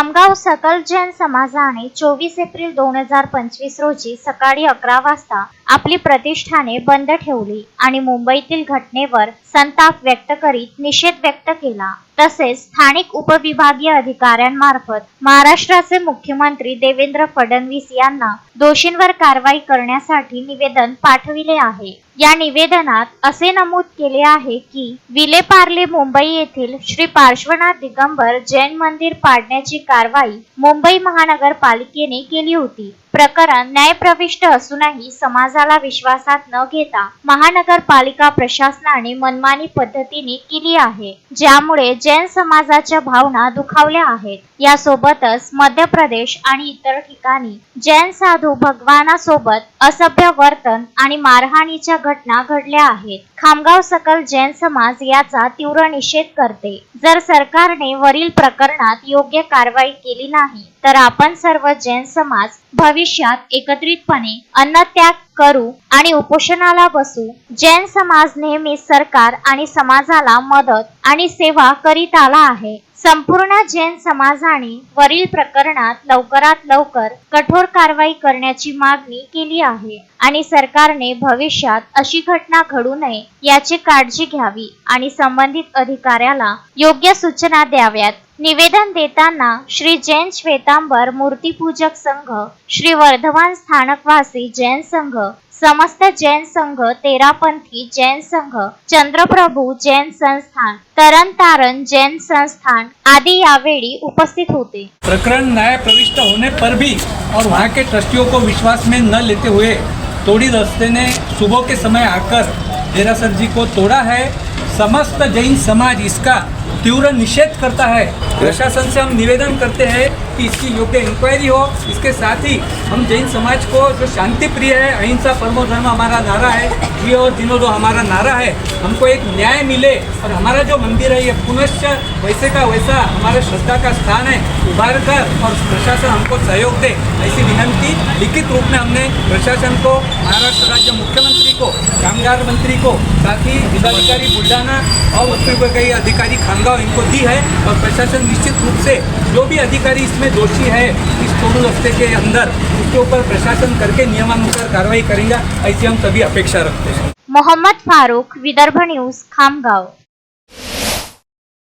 खामगाव सकल जैन समाजाने 24 एप्रिल 2025 रोजी सकाळी 11 वाजता आपली प्रतिष्ठाने बंद ठेवली आणि मुंबईतील घटनेवर संताप व्यक्त करीत निषेध व्यक्त केला। तसेच स्थानिक उपविभागीय अधिकाऱ्यांमार्फत महाराष्ट्राचे मुख्यमंत्री देवेंद्र फडणवीस यांना दोषींवर कारवाई करण्यासाठी निवेदन पाठविले आहे। या निवेदनात असे नमूद केले आहे की विलेपार्ले मुंबई येथील श्री पार्श्वनाथ दिगंबर जैन मंदिर पाडण्याची कारवाई मुंबई महानगरपालिकेने केली होती। प्रकरण न्यायप्रविष्ट असूनही समाजाला विश्वासात न घेता महानगरपालिका प्रशासनाने मनमानी पद्धतीने केली आहे, ज्यामुळे जैन समाजाच्या भावना दुखावल्या आहेत। यासोबतच मध्य प्रदेश आणि इतर ठिकाणी जैन साधू भगवानासोबत असभ्य वर्तन आणि मारहाणीच्या घटना घडल्या आहेत। खामगाव सकल जैन समाज याचा तीव्र निषेध करते। जर सरकारने वरील प्रकरणात योग्य कारवाई केली नाही तर आपण सर्व जैन समाज भविष्यात एकत्रितपणे अन्नत्याग करू आणि उपोषणाला बसू। जैन समाज नेहमी सरकार आणि समाजाला मदत आणि सेवा करीत आला आहे। संपूर्ण जैन समाजाने वरील प्रकरणात लवकरात लवकर कठोर कारवाई करण्याची मागणी केली आहे आणि सरकारने भविष्यात अशी घटना घडू नये याची काळजी घ्यावी आणि संबंधित अधिकाऱ्याला योग्य सूचना द्याव्यात। निवेदन देताना श्री जैन श्वेतांबर मूर्तिपूजक संघ, श्री वर्धमान स्थानकवासी जैन संघ, समस्त जैन संघ, तेरापंथी जैन संघ, चंद्रप्रभू जैन संस्थान, तरन जैन संस्थान आदि यावेळी उपस्थित होते। प्रकरण न्याय प्रविष्ट होने पर भी और वहाँ के ट्रस्टियों को विश्वास में न लेते हुए तोड़ी दस्ते ने सुबह के समय आकर देरासर जी को तोड़ा है। समस्त जैन समाज इसका तीव्र निषेध करता है। प्रशासन से हम निवेदन करते हैं कि इसकी योग्य इंक्वायरी हो। इसके साथ ही हम जैन समाज को जो शांति प्रिय है, अहिंसा परमो धर्म हमारा नारा है, ये और दिनों जो हमारा नारा है, हमको एक न्याय मिले और हमारा जो मंदिर है ये पुनश्च वैसे का वैसा हमारा श्रद्धा का स्थान है उभार कर और प्रशासन हमको सहयोग दे, ऐसी विनंती लिखित रूप में हमने प्रशासन को, महाराष्ट्र राज्य मुख्यमंत्री को, कामगार मंत्री को, साथ ही जिलाधिकारी बुलढाना और उत्तर विभागीय अधिकारी खामगाव इनको दी है। और प्रशासन निश्चित रूप से जो भी अधिकारी इसमें दोषी है इस तोड़ू रस्ते के अंदर, उसके ऊपर प्रशासन करके नियमानुसार कार्रवाई करेगा, ऐसी हम सभी अपेक्षा रखते हैं। मोहम्मद फारूक, विदर्भ न्यूज, खामगाव।